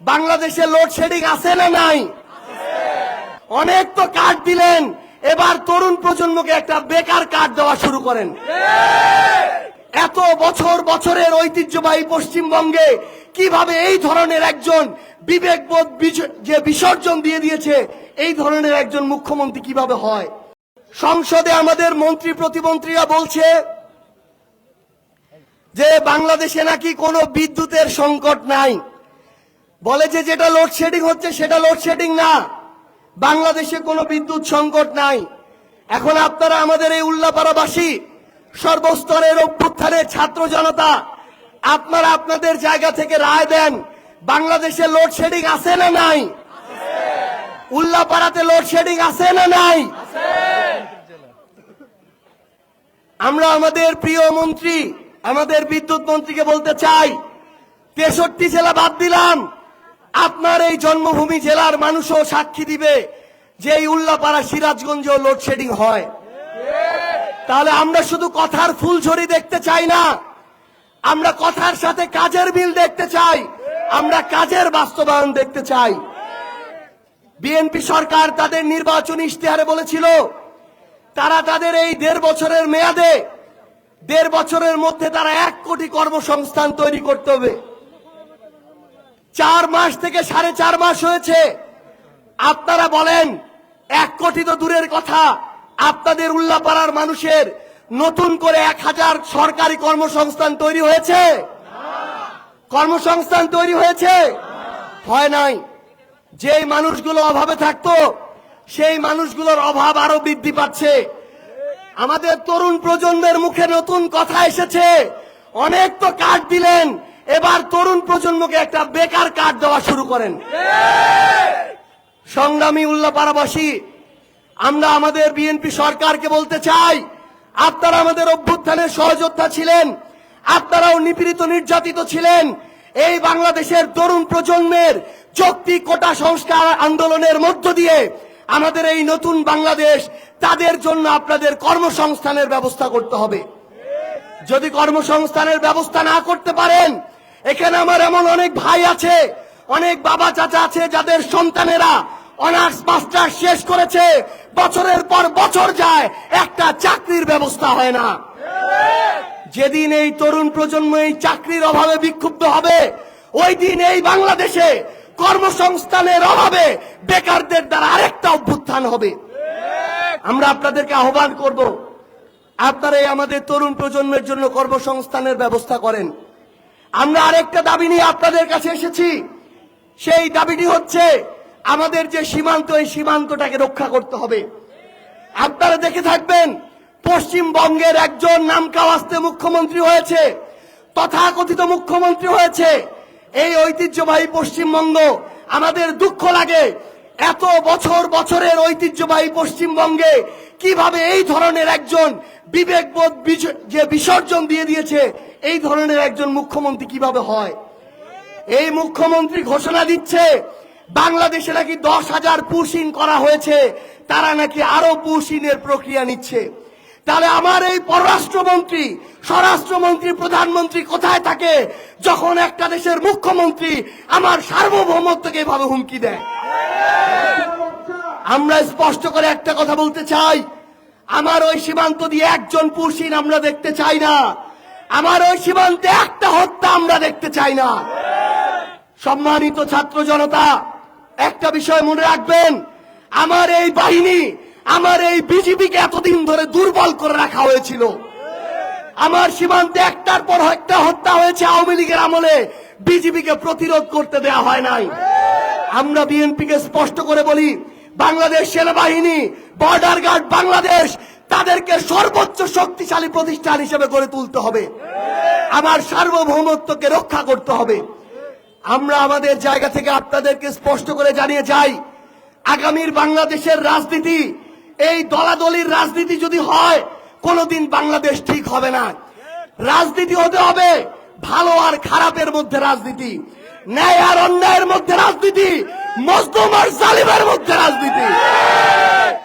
বাংলাদেশে লোডশেডিং আছে না নাই? অনেক তো কার্ড দিলেন, এবার তরুণ প্রজন্মকে একটা বেকার কার্ড দেওয়া শুরু করেন। এত বছরের ঐতিহ্যবাহী পশ্চিমবঙ্গে কিভাবে এই ধরনের একজন বিবেকবোধ যে বিসর্জন দিয়ে দিয়েছে, এই ধরনের একজন মুখ্যমন্ত্রী কিভাবে হয়? সংসদে আমাদের মন্ত্রী প্রতিমন্ত্রীরা বলছে যে বাংলাদেশে নাকি কোনো বিদ্যুতের সংকট নাই। বলে যে যেটা লোডশেডিং হচ্ছে সেটা লোডশেডিং না, বাংলাদেশে কোনো বিদ্যুৎ সংকট নাই। এখন আপনারা আমাদের এই উল্লাপাড়াবাসী, সর্বস্তরের অভ্যুত্থানের ছাত্র জনতা, আপনারা আপনাদের জায়গা থেকে রায় দেন, বাংলাদেশে লোডশেডিং আছে না নাই? উল্লাপাড়াতে লোডশেডিং আছে না নাই? আমরা আমাদের প্রিয় মন্ত্রী, আমাদের বিদ্যুৎ মন্ত্রীকে বলতে চাই, 63 জেলা বাদ দিলাম, আপনার এই জন্মভূমি জেলার মানুষও সাক্ষী দিবে যে এই উল্লাপাড়া সিরাজগঞ্জেও লোডশেডিং হয়। তাহলে আমরা শুধু কথার ফুলঝড়ি দেখতে চাই না, আমরা কথার সাথে কাজের মিল দেখতে চাই, আমরা কাজের বাস্তবায়ন দেখতে চাই। বিএনপি সরকার তাদের নির্বাচনী ইশতেহারে বলেছিল তারা তাদের এই 1.5 বছরের মেয়াদে 1.5 বছরের মধ্যে তারা 1 কোটি কর্মসংস্থান তৈরি করতে হবে। 4 মাস থেকে 4.5 মাস হয়েছে। আপনারা বলেন 1 কোটি তো দূরের কথা, আপনাদের উল্লাপাড়ার মানুষের নতুন করে 1000 সরকারি কর্মসংস্থান তৈরি হয়েছে? কর্মসংস্থান তৈরি হয়েছে? হয় নাই। যেই মানুষগুলো অভাবে থাকতো সেই মানুষগুলোর অভাব আরো বৃদ্ধি পাচ্ছে। আমাদের তরুণ প্রজন্মের মুখে নতুন কথা এসেছে, অনেক তো কার্ড দিলেন, এবার তরুণ প্রজন্মকে একটা বেকার কার্ড দেওয়া শুরু করেন। সংগ্রামী উল্লাপাড়াবাসী, আমরা আমাদের বিএনপি সরকারকে বলতে চাই, আপনারা আমাদের অভ্যুত্থানের সহযোদ্ধা ছিলেন, আপনারাও নিপীড়িত নির্যাতিত ছিলেন। এই বাংলাদেশের তরুণ প্রজন্মের যৌক্তিক কোটা সংস্কার আন্দোলনের মধ্য দিয়ে আমাদের এই নতুন বাংলাদেশ, তাদের জন্য আপনাদের কর্মসংস্থানের ব্যবস্থা করতে হবে। যদি কর্মসংস্থানের ব্যবস্থা না করতে পারেন, এখানে আমার এমন অনেক ভাই আছে, অনেক বাবা চাচা আছে যাদের সন্তানেরা অনার্স মাস্টার্স শেষ করেছে, বছরের পর বছর যায়, একটা চাকরির ব্যবস্থা হয় না। যেদিন এই তরুণ প্রজন্ম এই চাকরির অভাবে বিক্ষুব্ধ হবে, ওই দিন এই বাংলাদেশে কর্মসংস্থানের অভাবে বেকারদের দ্বারা আরেকটা অভ্যুত্থান হবে। আমরা আপনাদেরকে আহ্বান করব, আপনারা আমাদের তরুণ প্রজন্মের জন্য কর্মসংস্থানের ব্যবস্থা করেন। আমরা আরেকটা দাবি নিয়ে আপনাদের কাছে এসেছি, সেই দাবিটি হচ্ছে আমাদের যে সীমান্ত, এই সীমান্তটাকে রক্ষা করতে হবে। আপনারা দেখে থাকবেন, পশ্চিমবঙ্গের একজন নামকাওয়াস্তে মুখ্যমন্ত্রী হয়েছে, তথাকথিত মুখ্যমন্ত্রী হয়েছে। এই ঐতিহ্যবাহী পশ্চিমবঙ্গ, আমাদের দুঃখ লাগে, এত বছরের ঐতিহ্যবাহী পশ্চিমবঙ্গে কিভাবে এই ধরনের একজন বিবেকবোধ যে বিসর্জন দিয়ে দিয়েছে, এই ধরনের একজন মুখ্যমন্ত্রী কিভাবে হয়? এই মুখ্যমন্ত্রী ঘোষণা দিচ্ছে বাংলাদেশে নাকি 10,000 পুশিন করা হয়েছে, তারা নাকি আরো পুশিনের প্রক্রিয়া নিচ্ছে। তাহলে আমার এই পররাষ্ট্রমন্ত্রী, স্বরাষ্ট্রমন্ত্রী, প্রধানমন্ত্রী কোথায় থাকে যখন একটা দেশের মুখ্যমন্ত্রী আমার সার্বভৌমত্বকে এভাবে হুমকি দেয়? আমরা স্পষ্ট করে একটা কথা বলতে চাই, আমার ওই সীমান্ত দিয়ে একজন পুশিন আমরা দেখতে চাই না, আমার ওই সীমান্তে একটা হত্যা আমরা দেখতে চাই না। সম্মানিত ছাত্র জনতা, একটা বিষয় মনে রাখবেন, আমার এই বাহিনী, আমার এই বিজিবিকে এতদিন ধরে দুর্বল করে রাখা হয়েছিল। আমার সীমান্তে একটার পর একটা হত্যা হয়েছে আওয়ামী লীগের আমলে, বিজিবিকে প্রতিরোধ করতে দেওয়া হয় নাই। আমরা বিএনপিকে স্পষ্ট করে বলি, বাংলাদেশ সেনাবাহিনী, বর্ডার গার্ড বাংলাদেশ, তাদেরকে সর্বোচ্চ শক্তিশালী প্রতিষ্ঠান হিসেবে গড়ে তুলতে হবে। আমার সার্বভৌমত্বকে রক্ষা করতে হবে। আমরা আমাদের জায়গা থেকে আপনাদেরকে স্পষ্ট করে জানিয়ে যাই, আগামীর বাংলাদেশের রাজনীতি, এই দলাদলির রাজনীতি যদি হয়, কোনোদিন বাংলাদেশ ঠিক হবে না। রাজনীতি হতে হবে ভালো আর খারাপের মধ্যে রাজনীতি, ন্যায় আর অন্যায়ের মধ্যে রাজনীতি, মজলুম আর জালিমের মধ্যে রাজনীতি।